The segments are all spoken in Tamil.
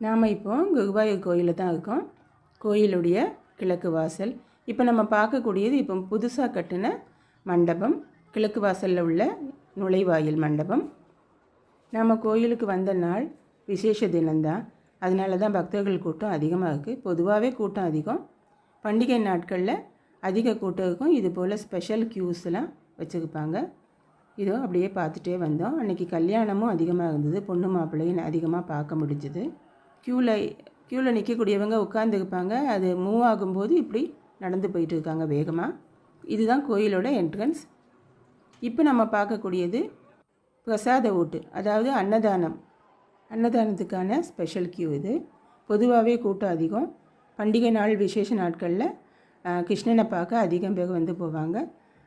நாம் இப்போ குருவாயூர் கோயிலில் தான் இருக்கோம். கோயிலுடைய கிழக்கு வாசல். இப்போ நம்ம பார்க்கக்கூடியது இப்போ புதுசாக கட்டின மண்டபம், கிழக்கு வாசலில் உள்ள நுழைவாயில் மண்டபம். நாம் கோயிலுக்கு வந்த நாள் விசேஷ தினம்தான், அதனால தான் பக்தர்கள் கூட்டம் அதிகமாக இருக்குது. பொதுவாகவே கூட்டம் அதிகம், பண்டிகை நாட்களில் அதிக கூட்டம் இருக்கும். இது போல் ஸ்பெஷல் க்யூஸ்லாம் வச்சுருப்பாங்க. இதோ அப்படியே பார்த்துட்டே வந்தோம். அன்றைக்கி கல்யாணமும் அதிகமாக இருந்தது, பொண்ணு மாப்பிள்ளையும் அதிகமாக பார்க்க முடிஞ்சுது. க்யூவில் நிற்கக்கூடியவங்க உட்காந்துருப்பாங்க, அது மூவ் ஆகும்போது இப்படி நடந்து போயிட்டு இருக்காங்க வேகமாக. இதுதான் கோயிலோட என்ட்ரன்ஸ். இப்போ நம்ம பார்க்கக்கூடியது பிரசாத ஊட்டு, அதாவது அன்னதானம். அன்னதானத்துக்கான ஸ்பெஷல் க்யூ இது. பொதுவாகவே கூட்டம் அதிகம். பண்டிகை நாள் விசேஷ நாட்களில் கிருஷ்ணனை பார்க்க அதிகம் பேர் வந்து போவாங்க.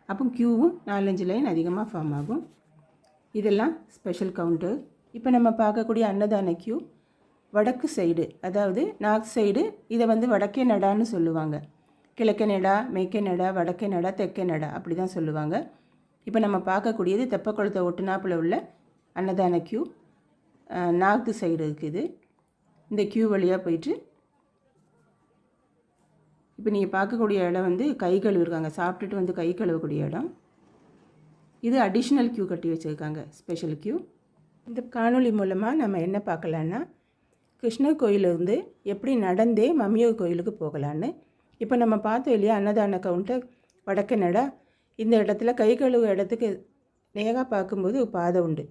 அப்போ க்யூவும் 4-5 லைன் அதிகமாக ஃபார்ம் ஆகும். இதெல்லாம் ஸ்பெஷல் கவுண்டர். இப்போ நம்ம பார்க்கக்கூடிய அன்னதான க்யூ வடக்கு சைடு, அதாவது நார்த் சைடு. இதை வந்து வடக்கே நடான்னு சொல்லுவாங்க. கிழக்கே நடா, மேற்கே நடா, வடக்கே நடா, தெற்கே நடா, அப்படி தான் சொல்லுவாங்க. இப்போ நம்ம பார்க்கக்கூடியது தெப்பக்குளத்தை ஒட்டுனாப்பில் உள்ள அன்னதான க்யூ நார்த்து சைடு இருக்குது. இந்த க்யூ வழியாக போயிட்டு இப்போ நீங்கள் பார்க்கக்கூடிய இடம் வந்து கை கழுவிருக்காங்க, சாப்பிட்டுட்டு வந்து கை கழுவக்கூடிய இடம். இது அடிஷ்னல் க்யூ கட்டி வச்சுருக்காங்க, ஸ்பெஷல் க்யூ. இந்த காணொளி மூலமாக நம்ம என்ன பார்க்கலான்னா, கிருஷ்ணர் கோயிலிருந்து எப்படி நடந்தே மம்மியூர் கோயிலுக்கு போகலான்னு. இப்போ நம்ம பார்த்தோம் இல்லையா, அன்னதான கவுண்டர் வடக்கு நடா. இந்த இடத்துல கை கழுவு இடத்துக்கு நேராக பார்க்கும்போது ஒரு பாதை உண்டு.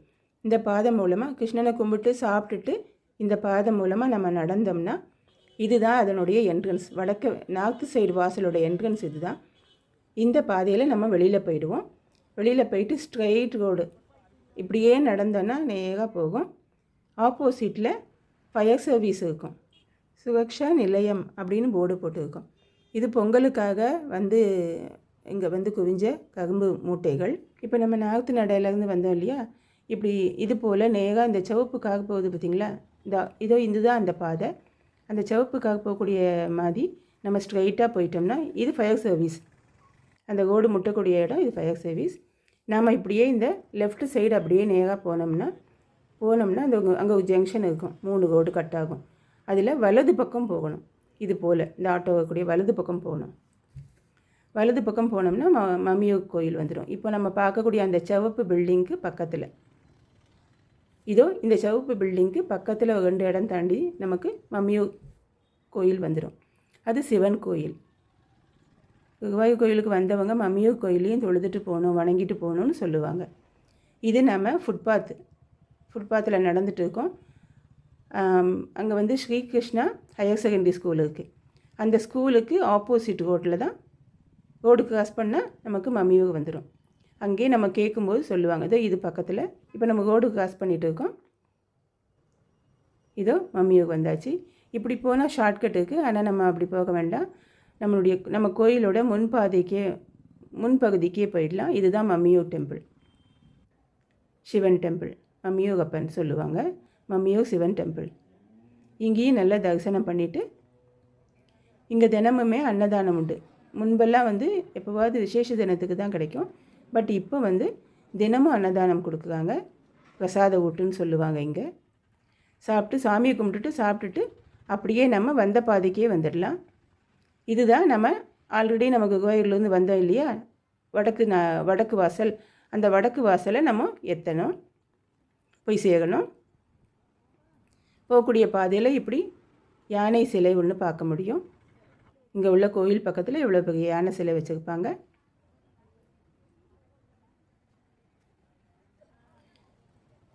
இந்த பாதை மூலமாக கிருஷ்ணனை கும்பிட்டு சாப்பிட்டுட்டு இந்த பாதை மூலமாக நம்ம நடந்தோம்னா இதுதான் அதனுடைய என்ட்ரன்ஸ். வடக்கு நார்த்து சைடு வாசலோட என்ட்ரன்ஸ் இது தான். இந்த பாதையில் நம்ம வெளியில் போயிடுவோம். வெளியில் போயிட்டு ஸ்ட்ரெயிட் ரோடு இப்படியே நடந்தோன்னா நேராக போகும். ஆப்போசிட்டில் ஃபயர் சர்வீஸ் இருக்கும், சுரக்ஷா நிலையம் அப்படின்னு போர்டு போட்டுருக்கோம். இது பொங்கலுக்காக வந்து இங்கே வந்து குவிஞ்ச கரும்பு மூட்டைகள். இப்போ நம்ம நார்த்து நடையிலேருந்து வந்தோம் இல்லையா, இப்படி இது போல் நேராக இந்த சிவப்புக்காக போகுது பார்த்திங்களா, இதுதான் அந்த பாதை. அந்த சிவப்புக்காக போகக்கூடிய மாதிரி நம்ம ஸ்ட்ரைட்டாக போயிட்டோம்னா இது ஃபயர் சர்வீஸ். அந்த ரோடு முட்டக்கூடிய இடம் இது ஃபயர் சர்வீஸ். நாம் இப்படியே இந்த லெஃப்ட் சைடு அப்படியே நேராக போனோம்னா அந்த அங்கே ஒரு ஜங்ஷன் இருக்கும், 3 ரோடு கட் ஆகும். அதில் வலது பக்கம் போகணும். இது போல் இந்த ஆட்டோ வரக்கூடிய வலது பக்கம் போகணும். வலது பக்கம் போனோம்னா மம்மியூர் கோயில் வந்துடும். இப்போ நம்ம பார்க்கக்கூடிய அந்த சிவப்பு பில்டிங்க்கு பக்கத்தில், இந்த சிவப்பு பில்டிங்க்கு பக்கத்தில் 2 இடம் தாண்டி நமக்கு மம்மியூர் கோயில் வந்துடும். அது சிவன் கோயில். குருவாயூர் கோயிலுக்கு வந்தவங்க மம்மியூர் கோயிலையும் தொழுதுட்டு போகணும், வணங்கிட்டு போகணுன்னு சொல்லுவாங்க. இது நம்ம ஃபுட்பாத்தில் நடந்துட்டு இருக்கோம். அங்கே வந்து ஸ்ரீகிருஷ்ணா ஹையர் செகண்டரி ஸ்கூல் இருக்குது. அந்த ஸ்கூலுக்கு ஆப்போசிட் ரோட்டில் தான் ரோடு கிராஸ் பண்ணால் நமக்கு மம்மியூர் வந்துடும். அங்கேயே நம்ம கேட்கும்போது சொல்லுவாங்க, இது பக்கத்தில். இப்போ நம்ம ரோடு கிராஸ் பண்ணிகிட்டு இருக்கோம். மம்மியூர் வந்தாச்சு. இப்படி போனால் ஷார்ட்கட் இருக்குது, ஆனால் நம்ம அப்படி போக வேண்டாம். நம்ம கோயிலோட முன்பகுதிக்கே போயிடலாம். இதுதான் மம்மியூர் டெம்பிள், சிவன் டெம்பிள். மம்மியூரப்பன் சொல்லுவாங்க, மம்மியூர் சிவன் டெம்பிள். இங்கேயும் நல்லா தரிசனம் பண்ணிவிட்டு இங்கே தினமுமே அன்னதானம் உண்டு. முன்பெல்லாம் வந்து எப்போவாவது விசேஷ தினத்துக்கு தான் கிடைக்கும். பட் இப்போ வந்து தினமும் அன்னதானம் கொடுக்குறாங்க. பிரசாத ஊட்டுன்னு சொல்லுவாங்க. இங்கே சாப்பிட்டு சாமியை கும்பிட்டுட்டு சாப்பிட்டுட்டு அப்படியே நம்ம வந்த பாதைக்கே வந்துடலாம். இதுதான் நம்ம ஆல்ரெடி நமக்கு கோயிலேருந்து வந்தோம் இல்லையா, வடக்கு வாசல். அந்த வடக்கு வாசலை நம்ம எத்தணும், போய் சேரணும். போகக்கூடிய பாதையில் இப்படி யானை சிலை ஒன்று பார்க்க முடியும். இங்கே உள்ள கோயில் பக்கத்தில் இவ்வளோ பெரிய யானை சிலை வச்சுருப்பாங்க.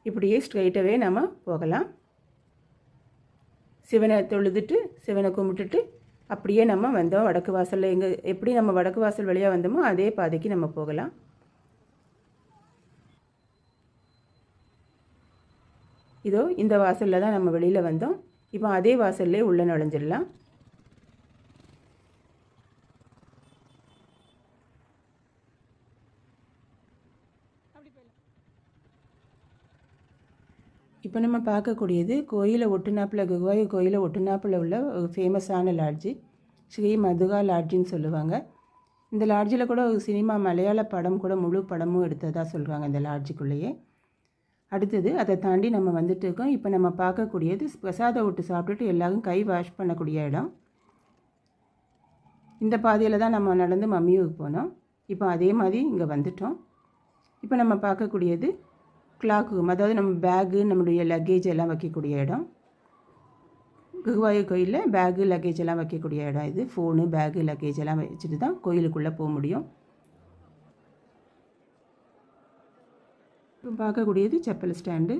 இப்படியே ஸ்ட்ரைட்டாகவே நம்ம போகலாம். சிவனை தொழுதுட்டு சிவனை கும்பிட்டுட்டு அப்படியே நம்ம வந்தோம் வடக்கு வாசலில். எப்படி நம்ம வடக்கு வாசல் வழியாக வந்தோமோ அதே பாதைக்கு நம்ம போகலாம். இந்த வாசலில் தான் நம்ம வெளியில் வந்தோம். இப்போ அதே வாசல்லே உள்ளே நுழைஞ்சிடலாம். இப்போ நம்ம பார்க்கக்கூடியது கோயிலை ஒட்டுனாப்பில், குருவாயூர் கோயிலை ஒட்டுனாப்பில் உள்ள ஒரு ஃபேமஸான லாட்ஜு, ஸ்ரீ மதுகா லாட்ஜின்னு சொல்லுவாங்க. இந்த லாட்ஜில் கூட ஒரு சினிமா மலையாள படம் கூட முழு படமும் எடுத்ததாக சொல்கிறாங்க இந்த லாட்ஜுக்குள்ளேயே. அடுத்தது அதை தாண்டி நம்ம வந்துட்டு இருக்கோம். இப்போ நம்ம பார்க்கக்கூடியது பிரசாத விட்டு சாப்பிட்டுட்டு எல்லாரும் கை வாஷ் பண்ணக்கூடிய இடம். இந்த பாதையில் தான் நம்ம நடந்து மம்மியூருக்கு போனோம். இப்போ அதே மாதிரி இங்கே வந்துட்டோம். இப்போ நம்ம பார்க்கக்கூடியது கிளாக் ரூம், அதாவது நம்ம பேகு நம்மளுடைய லக்கேஜ் எல்லாம் வைக்கக்கூடிய இடம். குருவாயூர் கோயிலில் பேகு லக்கேஜ் எல்லாம் வைக்கக்கூடிய இடம் இது. ஃபோனு பேகு லக்கேஜ் எல்லாம் வச்சுட்டு தான் கோயிலுக்குள்ளே போக முடியும். இப்போ பார்க்கக்கூடியது செப்பல் ஸ்டாண்டு.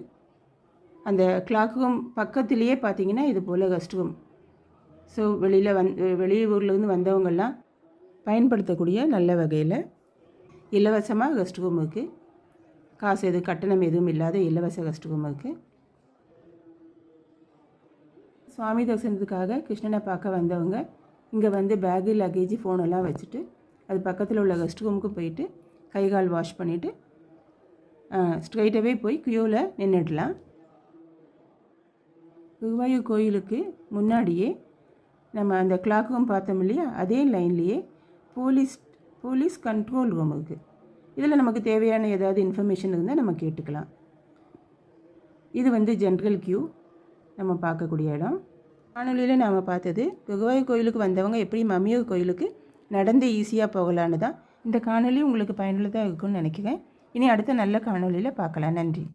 அந்த கிளாக் ரூம் பக்கத்துலேயே பார்த்தீங்கன்னா இது போல் ரெஸ்ட் ரூம். ஸோ வெளியூர்லேருந்து வந்தவங்கெல்லாம் பயன்படுத்தக்கூடிய நல்ல வகையில் இலவசமாக ரெஸ்ட் ரூம் இருக்குது. காசு எதுவும் கட்டணம் எதுவும் இல்லாத இலவச ரெஸ்ட் ரூம் இருக்குது. சுவாமி தரிசனத்துக்காக கிருஷ்ணனை பார்க்க வந்தவங்க இங்கே வந்து பேகு லக்கேஜ் ஃபோனெல்லாம் வச்சுட்டு அது பக்கத்தில் உள்ள ரெஸ்ட் ரூமுக்கு போயிட்டு கை கால் வாஷ் பண்ணிவிட்டு ஸ்ட்ரைட்டாகவே போய் க்யூவில் நின்றுடலாம். குருவாயூர் கோயிலுக்கு முன்னாடியே நம்ம அந்த கிளாக் ரூம் பார்த்தோம் இல்லையா, அதே லைன்லேயே போலீஸ் கண்ட்ரோல் ரூம் இருக்குது. இதில் நமக்கு தேவையான ஏதாவது இன்ஃபர்மேஷன் இருந்தால் நம்ம கேட்டுக்கலாம். இது வந்து ஜென்ரல் கியூ நம்ம பார்க்கக்கூடிய இடம். காணொலியில் நாம் பார்த்தது குருவாயூர் கோயிலுக்கு வந்தவங்க எப்படி மம்மியூர் கோயிலுக்கு நடந்து ஈஸியாக போகலான்னு தான். இந்த காணொலி உங்களுக்கு பயனுள்ளதாக இருக்கும்னு நினைக்கிறேன். இனி அடுத்த நல்ல காணொலியில் பார்க்கலாம். நன்றி.